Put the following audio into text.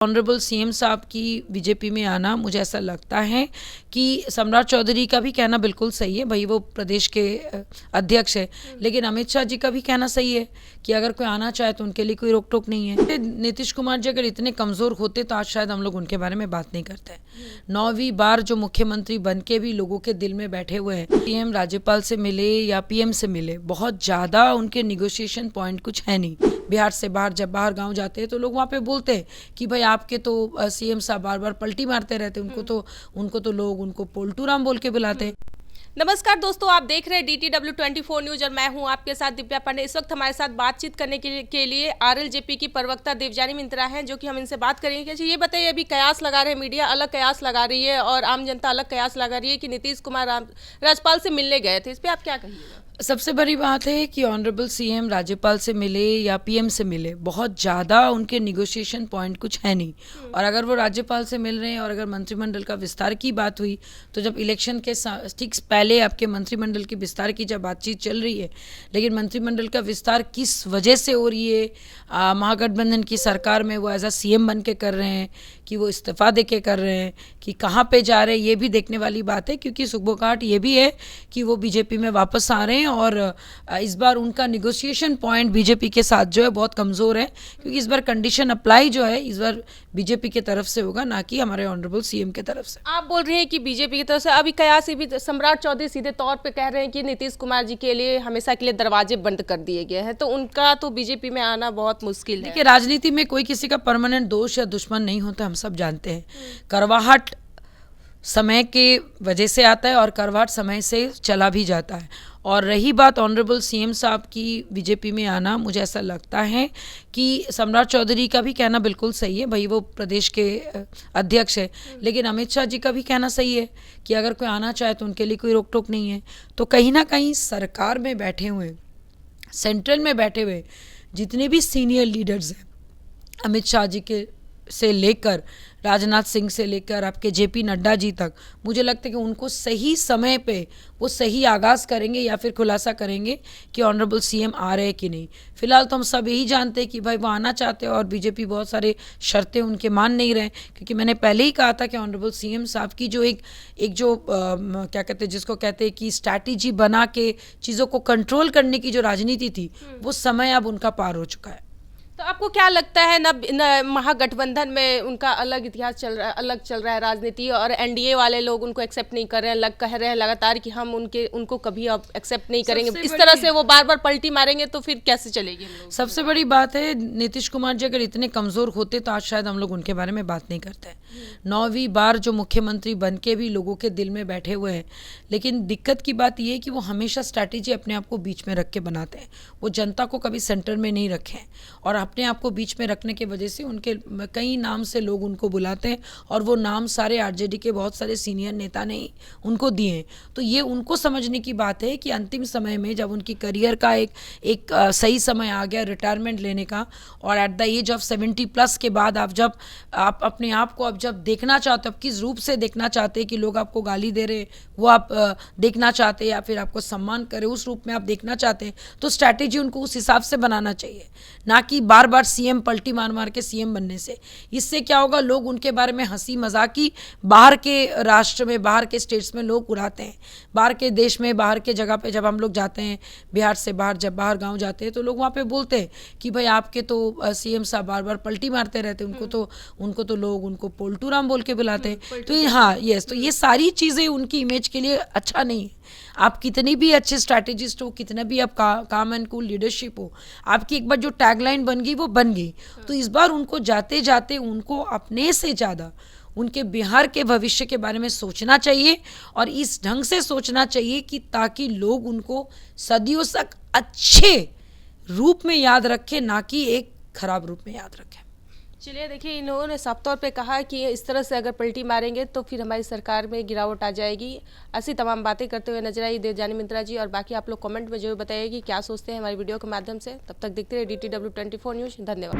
Honourable CM साहब की BJP में आना, मुझे ऐसा लगता है कि सम्राट चौधरी का भी कहना बिल्कुल सही है, भाई वो प्रदेश के अध्यक्ष है, लेकिन अमित शाह जी का भी कहना सही है कि अगर कोई आना चाहे तो उनके लिए कोई रोक टोक नहीं है। नीतीश कुमार जी अगर इतने कमज़ोर होते तो आज शायद हम लोग उनके बारे में बात नहीं करते। 9वीं बार जो मुख्यमंत्री बन के भी लोगों के दिल में बैठे हुए हैं। सीएम राज्यपाल से मिले या पीएम से मिले, बहुत ज़्यादा उनके निगोशिएशन पॉइंट कुछ है नहीं। बिहार से बाहर जब बाहर गाँव जाते हैं तो लोग वहाँ पे बोलते हैं कि भाई आपके तो सीएम साहब बार बार पलटी मारते रहते, उनको तो लोग उनको पोल्टू राम बोल के बुलाते। नमस्कार दोस्तों, आप देख रहे हैं DTW 24 न्यूज और मैं हूं आपके साथ दिव्या पांडे। इस वक्त हमारे साथ बातचीत करने के लिए RLJP की प्रवक्ता देवजानी मिंत्रा हैं, जो कि हम इनसे बात करेंगे। ये बताइए, अभी कयास लगा रहे हैं, मीडिया अलग कयास लगा रही है और आम जनता अलग कयास लगा रही है कि नीतीश कुमार राज्यपाल से मिलने गए थे, इस पर आप क्या कहिएगा? सबसे बड़ी बात है कि ऑनरेबल सीएम राज्यपाल से मिले या पीएम से मिले, बहुत ज़्यादा उनके निगोशिएशन पॉइंट कुछ है नहीं। और अगर वो राज्यपाल से मिल रहे हैं और अगर मंत्रिमंडल का विस्तार की बात हुई तो जब इलेक्शन के ठीक पहले आपके मंत्रिमंडल के विस्तार की जब बातचीत चल रही है, लेकिन मंत्रिमंडल का विस्तार किस वजह से हो रही है, महागठबंधन की सरकार में वो एज अ सीएम बन के कर रहे हैं कि वो इस्तीफा दे के कर रहे हैं कि कहाँ पे जा रहे हैं, ये भी देखने वाली बात है। क्योंकि सुखबोकाट ये भी है कि वो बीजेपी में वापस आ रहे हैं और इस बार उनका निगोशिएशन पॉइंट बीजेपी के साथ जो है बहुत कमज़ोर है, क्योंकि इस बार कंडीशन अप्लाई जो है इस बार बीजेपी की तरफ से होगा, ना कि हमारे ऑनरेबल सीएम की तरफ से। आप बोल रहे हैं कि बीजेपी की तरफ से। अभी कयास भी सम्राट चौधरी सीधे तौर पे कह रहे हैं कि नीतीश कुमार जी के लिए हमेशा के लिए दरवाजे बंद कर दिए गए हैं, तो उनका तो बीजेपी में आना बहुत मुश्किल है। देखिए, राजनीति में कोई किसी का परमानेंट दोस्त या दुश्मन नहीं होता, हम सब जानते हैं। करवाहट समय के वजह से आता है और करवाहट समय से चला भी जाता है। और रही बात ऑनरेबल सीएम साहब की बीजेपी में आना, मुझे ऐसा लगता है कि सम्राट चौधरी का भी कहना बिल्कुल सही है, भाई वो प्रदेश के अध्यक्ष है, लेकिन अमित शाह जी का भी कहना सही है कि अगर कोई आना चाहे तो उनके लिए कोई रोक टोक नहीं है। तो कहीं ना कहीं सरकार में बैठे हुए, सेंट्रल में बैठे हुए जितने भी सीनियर लीडर्स हैं, अमित शाह जी के से लेकर राजनाथ सिंह से लेकर आपके JP नड्डा जी तक, मुझे लगता है कि उनको सही समय पे वो सही आगाज़ करेंगे या फिर खुलासा करेंगे कि ऑनरेबल सीएम आ रहे हैं कि नहीं। फिलहाल तो हम सब यही जानते हैं कि भाई वो आना चाहते हैं और बीजेपी बहुत सारे शर्तें उनके मान नहीं रहे, क्योंकि मैंने पहले ही कहा था कि ऑनरेबल सीएम साहब की जो एक जो क्या कहते हैं, जिसको कहते हैं कि स्ट्रैटेजी बना के चीज़ों को कंट्रोल करने की जो राजनीति थी, वो समय अब उनका पार हो चुका है। तो आपको क्या लगता है, न महागठबंधन में उनका अलग इतिहास चल रहा है, अलग चल रहा है राजनीति, और NDA वाले लोग उनको एक्सेप्ट नहीं कर रहे हैं, कह रहे हैं लगातार कि हम उनको कभी अब एक्सेप्ट नहीं करेंगे। इस तरह से वो बार बार पलटी मारेंगे तो फिर कैसे चलेगी हम लोग? सबसे बड़ी बात है, नीतीश कुमार जी अगर इतने कमज़ोर होते तो आज शायद हम लोग उनके बारे में बात नहीं करते। 9वीं बार जो मुख्यमंत्री बन के भी लोगों के दिल में बैठे हुए हैं, लेकिन दिक्कत की बात यह है कि वो हमेशा स्ट्रैटेजी अपने आप को बीच में रख के बनाते हैं। वो जनता को कभी सेंटर में नहीं रखें और अपने आप को बीच में रखने की वजह से उनके कई नाम से लोग उनको बुलाते हैं और वो नाम सारे RJD के बहुत सारे सीनियर नेता ने उनको दिए हैं। तो ये उनको समझने की बात है कि अंतिम समय में जब उनकी करियर का एक सही समय आ गया रिटायरमेंट लेने का, और एट द एज ऑफ 70+ के बाद आप अपने आप को अब जब देखना चाहते हो, आप किस रूप से देखना चाहते हैं कि लोग आपको गाली दे रहे वो आप देखना चाहते हैं या फिर आपको सम्मान करे उस रूप में आप देखना चाहते हैं, तो स्ट्रैटेजी उनको उस हिसाब से बनाना चाहिए, ना कि बार बार सीएम पलटी मार मार के सीएम बनने से। इससे क्या होगा, लोग उनके बारे में हंसी मजाकी बाहर के राष्ट्र में, बाहर के स्टेट्स में लोग उड़ाते हैं। बाहर के देश में, बाहर के जगह पे जब हम लोग जाते हैं, बिहार से बाहर जब बाहर गांव जाते हैं तो लोग वहाँ पे बोलते हैं कि भाई आपके तो सीएम साहब बार बार पलटी मारते रहते, उनको तो लोग उनको पोल्टू राम बोल के बुलाते हैं। तो हाँ, यस, तो ये सारी चीज़ें उनकी इमेज के लिए अच्छा नहीं है। आप कितनी भी अच्छे स्ट्रैटेजिस्ट हो, कितना भी आप काम एंड कूल लीडरशिप हो, आपकी एक बार जो टैगलाइन बन गई वो बन गई। तो इस बार उनको जाते जाते उनको अपने से ज़्यादा उनके बिहार के भविष्य के बारे में सोचना चाहिए और इस ढंग से सोचना चाहिए कि ताकि लोग उनको सदियों तक अच्छे रूप में याद रखें, ना कि एक खराब रूप में याद रखें। चलिए, देखिए, इन्होंने साफ तौर पे कहा कि इस तरह से अगर पलटी मारेंगे तो फिर हमारी सरकार में गिरावट आ जाएगी। ऐसी तमाम बातें करते हुए नजर आई देवजानी मिंत्रा जी। और बाकी आप लोग कमेंट में जरूर बताइए कि क्या सोचते हैं हमारी वीडियो के माध्यम से। तब तक देखते रहिए DTW 24 न्यूज। धन्यवाद।